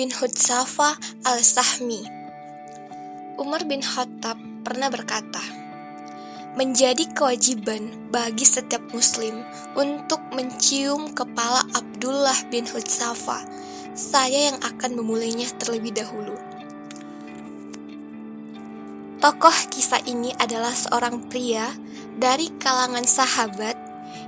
bin Hudzafah al-Sahmi. Umar bin Khattab pernah berkata, menjadi kewajiban bagi setiap muslim untuk mencium kepala Abdullah bin Hudzafah. Saya yang akan memulainya terlebih dahulu. Tokoh kisah ini adalah seorang pria dari kalangan sahabat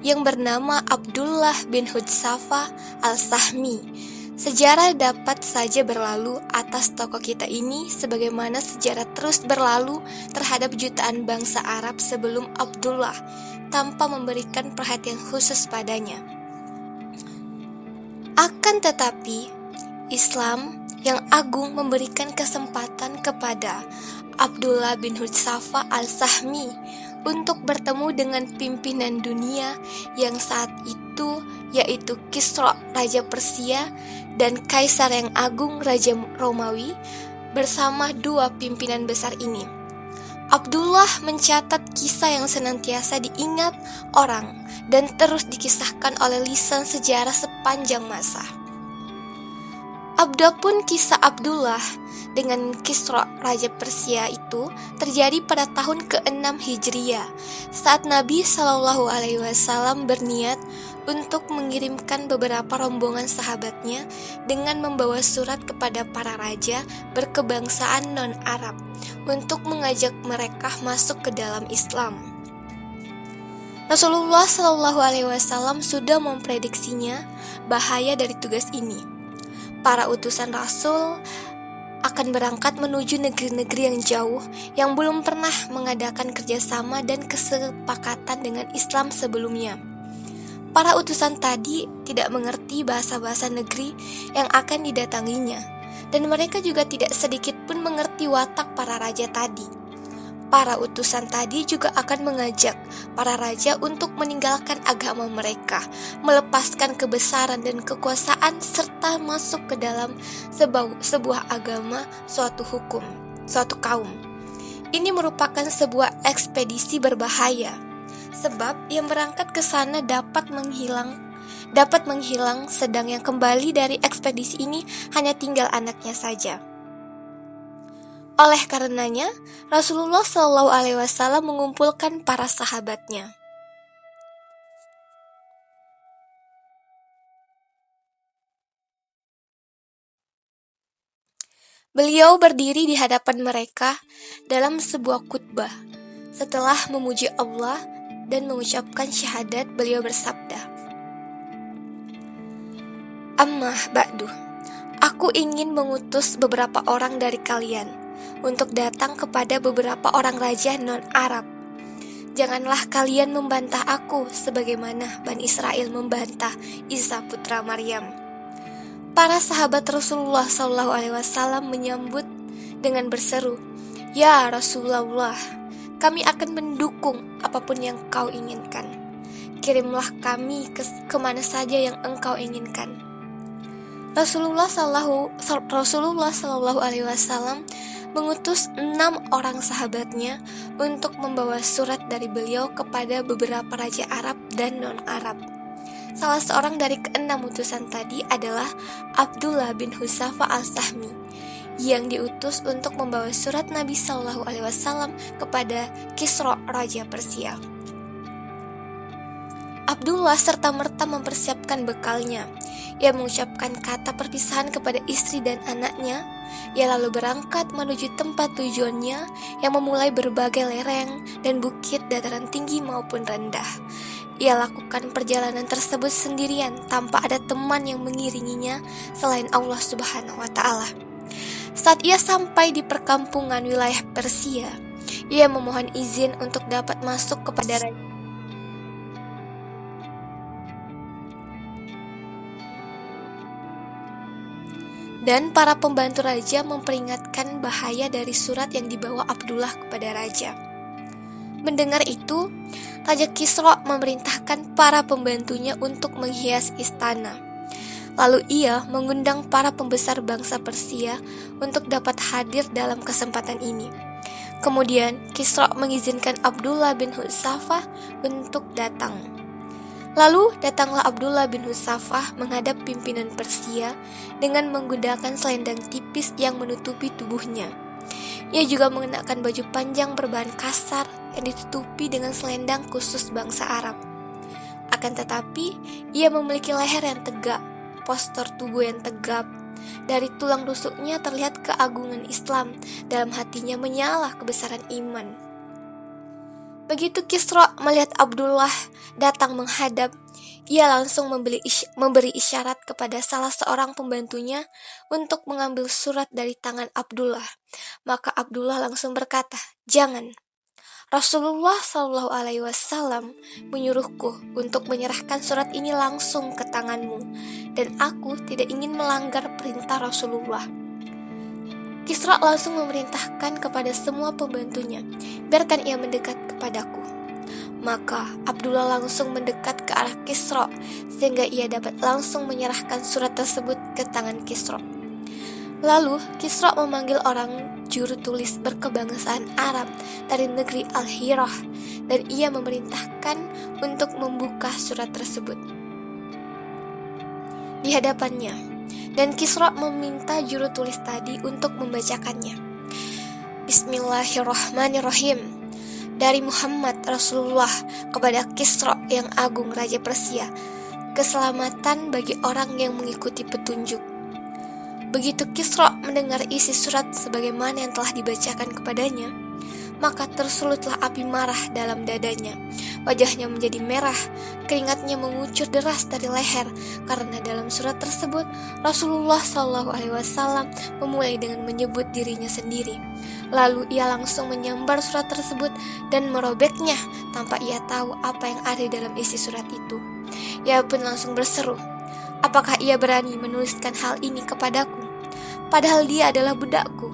yang bernama Abdullah bin Hudzafah al-Sahmi. Sejarah dapat saja berlalu atas tokoh kita ini sebagaimana sejarah terus berlalu terhadap jutaan bangsa Arab sebelum Abdullah tanpa memberikan perhatian khusus padanya. Akan tetapi, Islam yang agung memberikan kesempatan kepada Abdullah bin Hudzafah al-Sahmi untuk bertemu dengan pimpinan dunia yang saat itu yaitu Kisra Raja Persia dan Kaisar yang agung Raja Romawi bersama dua pimpinan besar ini. Abdullah mencatat kisah yang senantiasa diingat orang dan terus dikisahkan oleh lisan sejarah sepanjang masa. Adapun kisah Abdullah dengan Kisra Raja Persia itu terjadi pada tahun ke-6 Hijriah saat Nabi SAW berniat untuk mengirimkan beberapa rombongan sahabatnya dengan membawa surat kepada para raja berkebangsaan non-Arab untuk mengajak mereka masuk ke dalam Islam. Rasulullah SAW sudah memprediksinya bahaya dari tugas ini. Para utusan Rasul akan berangkat menuju negeri-negeri yang jauh yang belum pernah mengadakan kerjasama dan kesepakatan dengan Islam sebelumnya. Para utusan tadi tidak mengerti bahasa-bahasa negeri yang akan didatanginya, dan mereka juga tidak sedikit pun mengerti watak para raja tadi. Para utusan tadi juga akan mengajak para raja untuk meninggalkan agama mereka, melepaskan kebesaran dan kekuasaan, serta masuk ke dalam sebuah agama, suatu hukum, suatu kaum. Ini merupakan sebuah ekspedisi berbahaya, sebab yang berangkat ke sana dapat menghilang, sedang yang kembali dari ekspedisi ini hanya tinggal anaknya saja. Oleh karenanya, Rasulullah SAW mengumpulkan para sahabatnya. Beliau berdiri di hadapan mereka dalam sebuah khutbah. Setelah memuji Allah dan mengucapkan syahadat, beliau bersabda, "Amma ba'du, aku ingin mengutus beberapa orang dari kalian untuk datang kepada beberapa orang raja non-Arab. Janganlah kalian membantah aku sebagaimana Bani Israel membantah Isa putra Maryam." Para sahabat Rasulullah SAW menyambut dengan berseru, "Ya Rasulullah, kami akan mendukung apapun yang kau inginkan. Kirimlah kami kemana saja yang engkau inginkan." Rasulullah SAW mengutus 6 orang sahabatnya untuk membawa surat dari beliau kepada beberapa raja Arab dan non-Arab. Salah seorang dari ke-6 utusan tadi adalah Abdullah bin Hudzafah al-Sahmi yang diutus untuk membawa surat Nabi SAW kepada Kisra Raja Persia. Abdullah serta-merta mempersiapkan bekalnya. Ia mengucapkan kata perpisahan kepada istri dan anaknya. Ia lalu berangkat menuju tempat tujuannya yang memulai berbagai lereng dan bukit, dataran tinggi maupun rendah. Ia lakukan perjalanan tersebut sendirian tanpa ada teman yang mengiringinya selain Allah Subhanahu wa Ta'ala. Saat ia sampai di perkampungan wilayah Persia, ia memohon izin untuk dapat masuk kepada raja. Dan para pembantu raja memperingatkan bahaya dari surat yang dibawa Abdullah kepada raja. Mendengar itu, Raja Kisra memerintahkan para pembantunya untuk menghias istana. Lalu ia mengundang para pembesar bangsa Persia untuk dapat hadir dalam kesempatan ini. Kemudian Kisra mengizinkan Abdullah bin Hudzafah untuk datang. Lalu datanglah Abdullah bin Hudzafah menghadap pimpinan Persia dengan menggunakan selendang tipis yang menutupi tubuhnya. Ia juga mengenakan baju panjang berbahan kasar yang ditutupi dengan selendang khusus bangsa Arab. Akan tetapi, ia memiliki leher yang tegak, postur tubuh yang tegap. Dari tulang rusuknya terlihat keagungan Islam, dalam hatinya menyala kebesaran iman. Begitu Kisra melihat Abdullah datang menghadap, ia langsung memberi isyarat kepada salah seorang pembantunya untuk mengambil surat dari tangan Abdullah. Maka Abdullah langsung berkata, "Jangan. Rasulullah Shallallahu Alaihi Wasallam menyuruhku untuk menyerahkan surat ini langsung ke tanganmu, dan aku tidak ingin melanggar perintah Rasulullah." Kisra langsung memerintahkan kepada semua pembantunya, "Biarkan ia mendekat kepadaku." Maka Abdullah langsung mendekat ke arah Kisra, sehingga ia dapat langsung menyerahkan surat tersebut ke tangan Kisra. Lalu Kisra memanggil orang juru tulis berkebangsaan Arab dari negeri Al-Hirah, dan ia memerintahkan untuk membuka surat tersebut di hadapannya, dan Kisra meminta juru tulis tadi untuk membacakannya. Bismillahirrahmanirrahim. Dari Muhammad Rasulullah kepada Kisra yang agung Raja Persia, keselamatan bagi orang yang mengikuti petunjuk. Begitu Kisra mendengar isi surat sebagaimana yang telah dibacakan kepadanya, maka tersulutlah api marah dalam dadanya. Wajahnya menjadi merah, keringatnya mengucur deras dari leher, karena dalam surat tersebut Rasulullah SAW memulai dengan menyebut dirinya sendiri. Lalu ia langsung menyambar surat tersebut dan merobeknya tanpa ia tahu apa yang ada dalam isi surat itu. Ia pun langsung berseru, "Apakah ia berani menuliskan hal ini kepadaku? Padahal dia adalah budakku."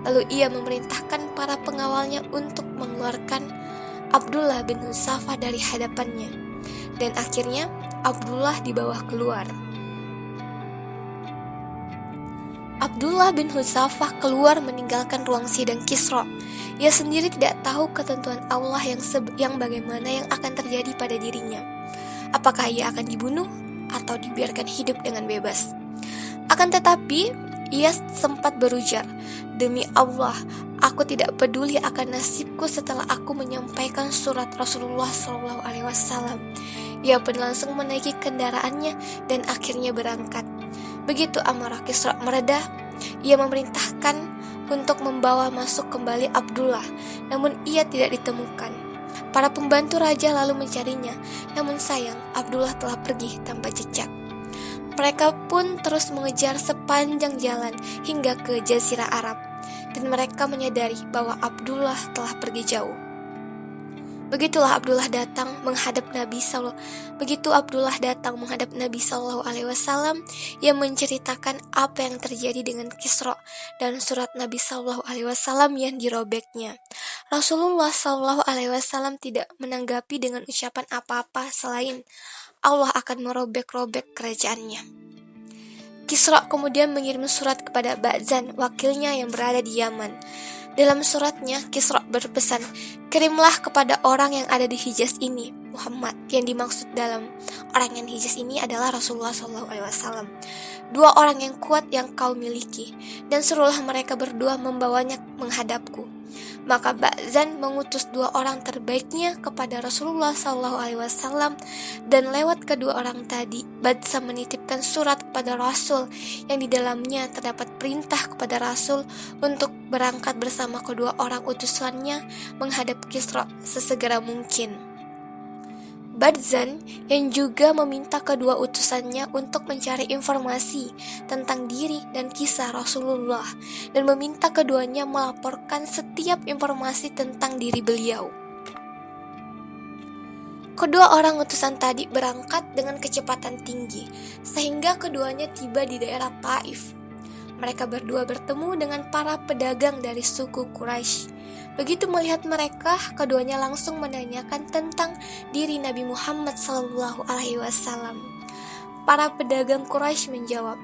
Lalu ia memerintahkan para pengawalnya untuk mengeluarkan Abdullah bin Hudzafah dari hadapannya, dan akhirnya Abdullah dibawa keluar. Abdullah bin Hudzafah keluar meninggalkan ruang sidang Kisra. Ia sendiri tidak tahu ketentuan Allah yang bagaimana yang akan terjadi pada dirinya. Apakah ia akan dibunuh atau dibiarkan hidup dengan bebas? Akan tetapi, ia sempat berujar, "Demi Allah, aku tidak peduli akan nasibku setelah aku menyampaikan surat Rasulullah SAW." Ia pun langsung menaiki kendaraannya dan akhirnya berangkat. Begitu amarah Kisra mereda, ia memerintahkan untuk membawa masuk kembali Abdullah, namun ia tidak ditemukan. Para pembantu raja lalu mencarinya, namun sayang Abdullah telah pergi tanpa jejak. Mereka pun terus mengejar sepanjang jalan hingga ke Jazirah Arab, dan mereka menyadari bahwa Abdullah telah pergi jauh. Begitu Abdullah datang menghadap Nabi SAW, ia menceritakan apa yang terjadi dengan Kisra dan surat Nabi SAW yang dirobeknya. Rasulullah SAW tidak menanggapi dengan ucapan apa-apa selain Allah akan merobek-robek kerajaannya. Kisra kemudian mengirim surat kepada Ba'zan, wakilnya yang berada di Yaman. Dalam suratnya, Kisra berpesan, "Kirimlah kepada orang yang ada di Hijaz ini, Muhammad." Yang dimaksud dalam orang yang Hijaz ini adalah Rasulullah SAW. "Dua orang yang kuat yang kau miliki, dan suruhlah mereka berdua membawanya menghadapku." Maka Ba'zan mengutus dua orang terbaiknya kepada Rasulullah SAW, dan lewat kedua orang tadi, Ba'zan menitipkan surat kepada Rasul yang di dalamnya terdapat perintah kepada Rasul untuk berangkat bersama kedua orang utusannya menghadap Kisra sesegera mungkin. Ba'zan yang juga meminta kedua utusannya untuk mencari informasi tentang diri dan kisah Rasulullah, dan meminta keduanya melaporkan setiap informasi tentang diri beliau. Kedua orang utusan tadi berangkat dengan kecepatan tinggi, sehingga keduanya tiba di daerah Taif. Mereka berdua bertemu dengan para pedagang dari suku Quraisy. Begitu melihat mereka, keduanya langsung menanyakan tentang diri Nabi Muhammad SAW. Para pedagang Quraisy menjawab,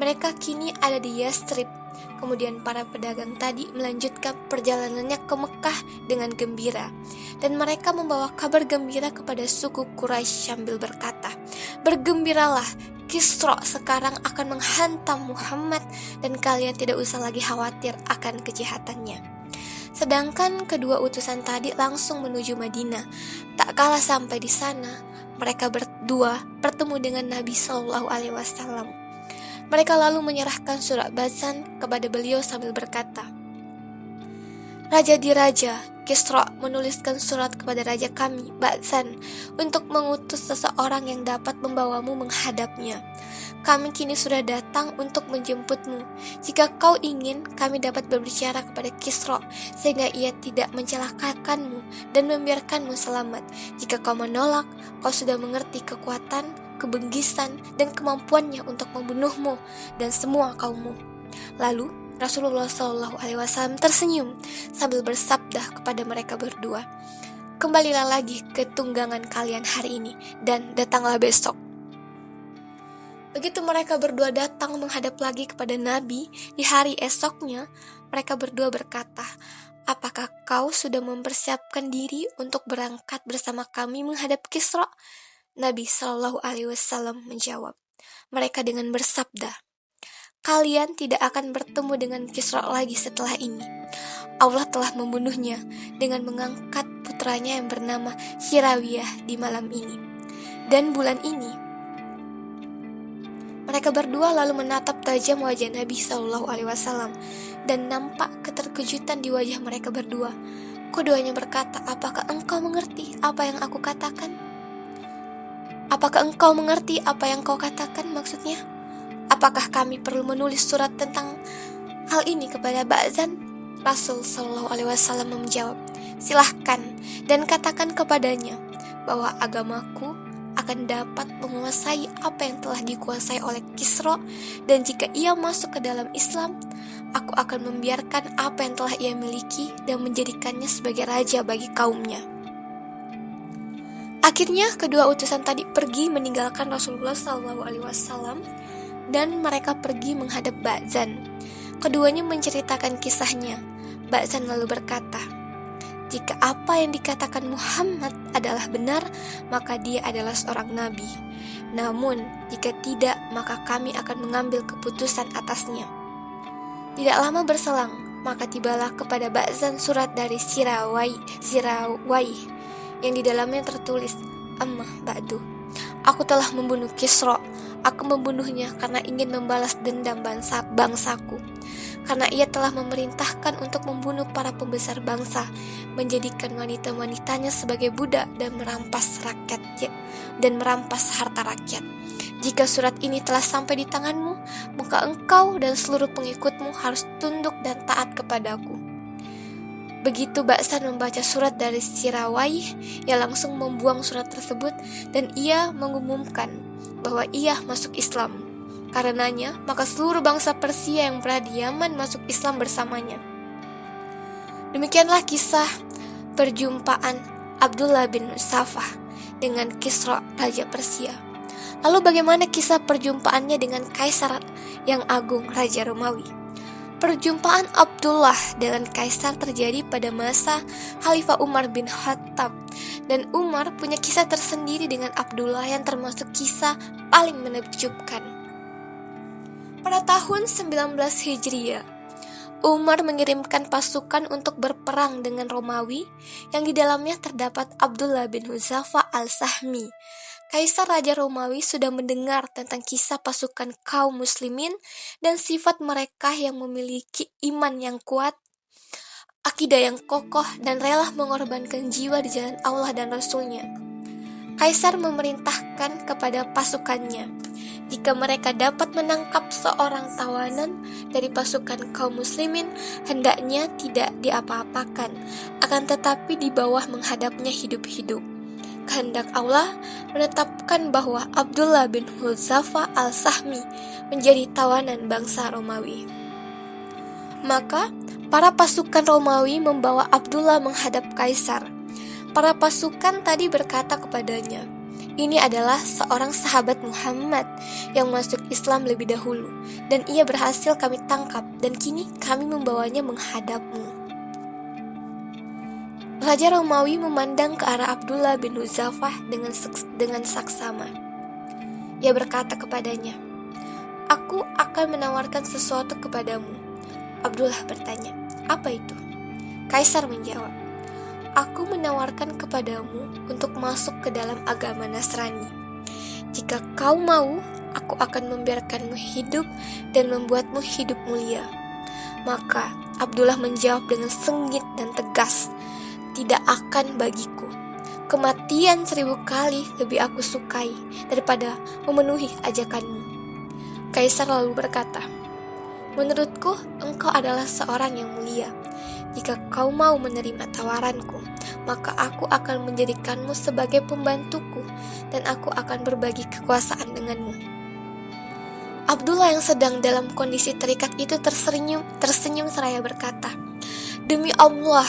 mereka kini ada di Yastrib. Kemudian para pedagang tadi melanjutkan perjalanannya ke Mekah dengan gembira. dan mereka membawa kabar gembira kepada suku Quraisy sambil berkata, "Bergembiralah, Kisra sekarang akan menghantam Muhammad dan kalian tidak usah lagi khawatir akan kejahatannya." Sedangkan kedua utusan tadi langsung menuju Madinah. Tak kalah sampai di sana, mereka berdua bertemu dengan Nabi Shallallahu Alaihi Wasallam. Mereka lalu menyerahkan surat Ba'tsan kepada beliau sambil berkata, "Raja Diraja, Kisra menuliskan surat kepada raja kami, Ba'tsan, untuk mengutus seseorang yang dapat membawamu menghadapnya. Kami kini sudah datang untuk menjemputmu. Jika kau ingin, kami dapat berbicara kepada Kisra, sehingga ia tidak mencelakakanmu dan membiarkanmu selamat. Jika kau menolak, kau sudah mengerti kekuatan, kebengkisan, dan kemampuannya untuk membunuhmu dan semua kaummu." Lalu Rasulullah Shallallahu Alaihi Wasallam tersenyum sambil bersabda kepada mereka berdua, "Kembalilah lagi ke tunggangan kalian hari ini dan datanglah besok." Begitu mereka berdua datang menghadap lagi kepada Nabi di hari esoknya, mereka berdua berkata, "Apakah kau sudah mempersiapkan diri untuk berangkat bersama kami menghadap Kisra?" Nabi Shallallahu Alaihi Wasallam menjawab mereka dengan bersabda, "Kalian tidak akan bertemu dengan Kisra lagi setelah ini. Allah telah membunuhnya dengan mengangkat putranya yang bernama Shirawiyah di malam ini dan bulan ini." Mereka berdua lalu menatap tajam wajah Nabi Shallallahu Alaihi Wasallam dan nampak keterkejutan di wajah mereka berdua. Keduanya berkata, "Apakah engkau mengerti apa yang aku katakan?" "Apakah engkau mengerti apa yang kau katakan?" maksudnya. "Apakah kami perlu menulis surat tentang hal ini kepada Ba'tsan?" Rasul Shallallahu Alaihi Wasallam menjawab, "Silahkan dan katakan kepadanya bahwa agamaku akan dapat menguasai apa yang telah dikuasai oleh Kisra, dan jika ia masuk ke dalam Islam, aku akan membiarkan apa yang telah ia miliki dan menjadikannya sebagai raja bagi kaumnya." Akhirnya kedua utusan tadi pergi meninggalkan Rasulullah SAW dan mereka pergi menghadap Ba'tsan. Keduanya menceritakan kisahnya. Ba'tsan lalu berkata, "Jika apa yang dikatakan Muhammad adalah benar, maka dia adalah seorang nabi. Namun, jika tidak, maka kami akan mengambil keputusan atasnya." Tidak lama berselang, maka tibalah kepada Ba'tsan surat dari Shirawai yang di dalamnya tertulis, "Amma ba'du, aku telah membunuh Kisra. Aku membunuhnya karena ingin membalas dendam bangsaku. Karena ia telah memerintahkan untuk membunuh para pembesar bangsa, menjadikan wanita-wanitanya sebagai budak dan merampas harta rakyat. Jika surat ini telah sampai di tanganmu, maka engkau dan seluruh pengikutmu harus tunduk dan taat kepadaku." Begitu Ba'tsan membaca surat dari Shirawai, ia langsung membuang surat tersebut dan ia mengumumkan bahwa ia masuk Islam. Karenanya, maka seluruh bangsa Persia yang berada di Yaman masuk Islam bersamanya. Demikianlah kisah perjumpaan Abdullah bin Safah dengan Kisra, Raja Persia. Lalu bagaimana kisah perjumpaannya dengan Kaisar yang agung, Raja Romawi? Perjumpaan Abdullah dengan Kaisar terjadi pada masa Khalifah Umar bin Khattab, dan Umar punya kisah tersendiri dengan Abdullah yang termasuk kisah paling menakjubkan. Pada tahun 19 Hijriah, Umar mengirimkan pasukan untuk berperang dengan Romawi yang di dalamnya terdapat Abdullah bin Huzafa al-Sahmi. Kaisar Raja Romawi sudah mendengar tentang kisah pasukan kaum muslimin dan sifat mereka yang memiliki iman yang kuat, akidah yang kokoh, dan rela mengorbankan jiwa di jalan Allah dan Rasul-Nya. Kaisar memerintahkan kepada pasukannya, jika mereka dapat menangkap seorang tawanan dari pasukan kaum muslimin, hendaknya tidak diapa-apakan, akan tetapi di bawah menghadapnya hidup-hidup. Kehendak Allah menetapkan bahwa Abdullah bin Huzafa al-Sahmi menjadi tawanan bangsa Romawi. Maka, para pasukan Romawi membawa Abdullah menghadap Kaisar. Para pasukan tadi berkata kepadanya, "Ini adalah seorang sahabat Muhammad yang masuk Islam lebih dahulu, dan ia berhasil kami tangkap, dan kini kami membawanya menghadapmu." Raja Romawi memandang ke arah Abdullah bin Hudzafah dengan saksama. Ia berkata kepadanya, "Aku akan menawarkan sesuatu kepadamu." Abdullah bertanya, "Apa itu?" Kaisar menjawab, "Aku menawarkan kepadamu untuk masuk ke dalam agama Nasrani. Jika kau mau, aku akan membiarkanmu hidup dan membuatmu hidup mulia." Maka Abdullah menjawab dengan sengit dan tegas, "Tidak akan bagiku. Kematian 1000 kali lebih aku sukai daripada memenuhi ajakanmu." Kaisar lalu berkata, "Menurutku, engkau adalah seorang yang mulia. Jika kau mau menerima tawaranku, maka aku akan menjadikanmu sebagai pembantuku dan aku akan berbagi kekuasaan denganmu." Abdullah yang sedang dalam kondisi terikat itu tersenyum seraya berkata, "Demi Allah,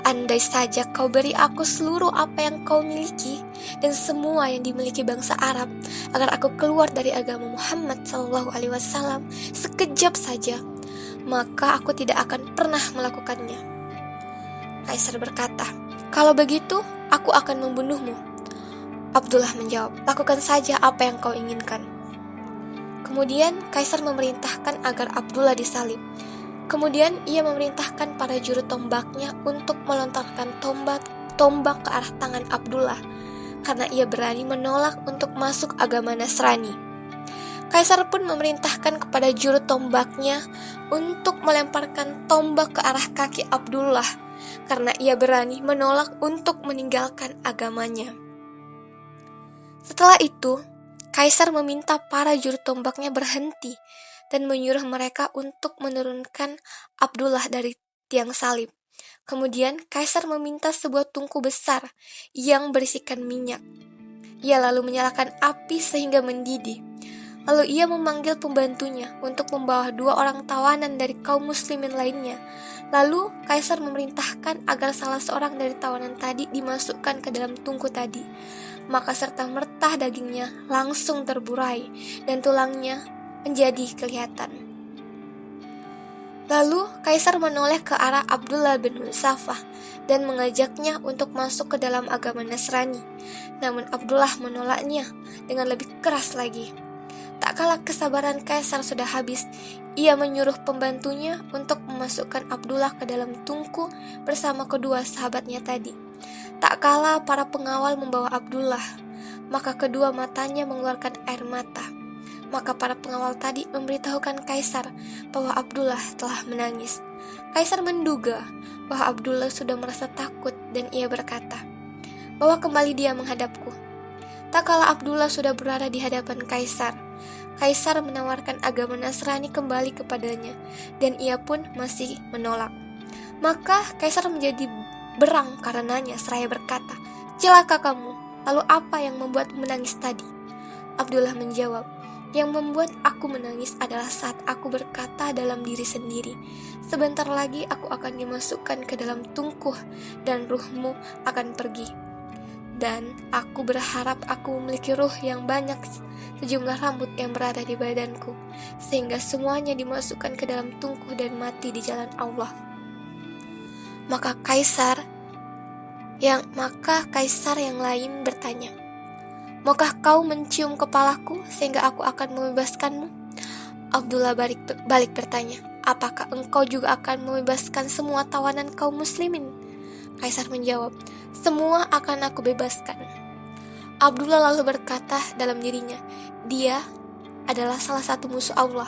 andai saja kau beri aku seluruh apa yang kau miliki dan semua yang dimiliki bangsa Arab, agar aku keluar dari agama Muhammad SAW sekejap saja, maka aku tidak akan pernah melakukannya." Kaisar berkata, "Kalau begitu, aku akan membunuhmu." Abdullah menjawab, "Lakukan saja apa yang kau inginkan." Kemudian Kaisar memerintahkan agar Abdullah disalib. Kemudian ia memerintahkan para juru tombaknya untuk melontarkan tombak ke arah tangan Abdullah, karena ia berani menolak untuk masuk agama Nasrani. Kaisar pun memerintahkan kepada juru tombaknya untuk melemparkan tombak ke arah kaki Abdullah, karena ia berani menolak untuk meninggalkan agamanya. Setelah itu, Kaisar meminta para juru tombaknya berhenti dan menyuruh mereka untuk menurunkan Abdullah dari tiang salib. Kemudian Kaisar meminta sebuah tungku besar yang berisikan minyak. Ia lalu menyalakan api sehingga mendidih. Lalu ia memanggil pembantunya untuk membawa 2 orang tawanan dari kaum muslimin lainnya. Lalu Kaisar memerintahkan agar salah seorang dari tawanan tadi dimasukkan ke dalam tungku tadi. Maka serta-merta dagingnya langsung terburai dan tulangnya menjadi kelihatan. Lalu Kaisar menoleh ke arah Abdullah bin Hudzafah dan mengajaknya untuk masuk ke dalam agama Nasrani. Namun Abdullah menolaknya dengan lebih keras lagi. Tak kala kesabaran Kaisar sudah habis, ia menyuruh pembantunya untuk memasukkan Abdullah ke dalam tungku bersama kedua sahabatnya tadi. Tak kala para pengawal membawa Abdullah, maka kedua matanya mengeluarkan air mata. Maka para pengawal tadi memberitahukan Kaisar bahwa Abdullah telah menangis. Kaisar menduga bahwa Abdullah sudah merasa takut dan ia berkata, "Bawa kembali dia menghadapku." Tak kala Abdullah sudah berada di hadapan Kaisar, Kaisar menawarkan agama Nasrani kembali kepadanya dan ia pun masih menolak. Maka Kaisar menjadi berang karenanya seraya berkata, "Celaka kamu, lalu apa yang membuatmu menangis tadi?" Abdullah menjawab, "Yang membuat aku menangis adalah saat aku berkata dalam diri sendiri, sebentar lagi aku akan dimasukkan ke dalam tungku dan ruhmu akan pergi. Dan aku berharap aku memiliki ruh yang banyak sejumlah rambut yang berada di badanku, sehingga semuanya dimasukkan ke dalam tungku dan mati di jalan Allah." Maka Kaisar yang lain bertanya, "Maukah kau mencium kepalaku sehingga aku akan membebaskanmu?" Abdullah balik bertanya, "Apakah engkau juga akan membebaskan semua tawanan kaum muslimin?" Kaisar menjawab, "Semua akan aku bebaskan." Abdullah lalu berkata dalam dirinya, "Dia adalah salah satu musuh Allah.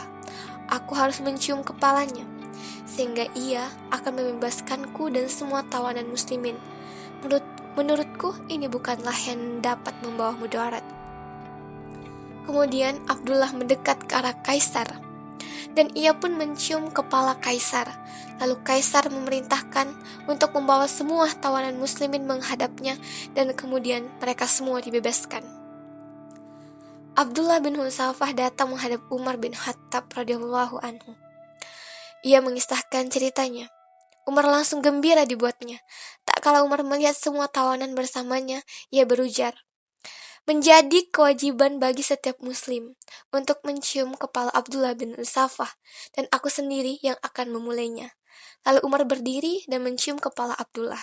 Aku harus mencium kepalanya, sehingga ia akan membebaskanku dan semua tawanan muslimin. Menurutku ini bukanlah yang dapat membawa mudarat." Kemudian Abdullah mendekat ke arah Kaisar dan ia pun mencium kepala Kaisar. Lalu Kaisar memerintahkan untuk membawa semua tawanan muslimin menghadapnya dan kemudian mereka semua dibebaskan. Abdullah bin Hudzafah datang menghadap Umar bin Khattab radhiyallahu anhu. Ia mengisahkan ceritanya. Umar langsung gembira dibuatnya. Tak kala Umar melihat semua tawanan bersamanya, ia berujar, "Menjadi kewajiban bagi setiap muslim untuk mencium kepala Abdullah bin Hudzafah, dan aku sendiri yang akan memulainya." Lalu Umar berdiri dan mencium kepala Abdullah.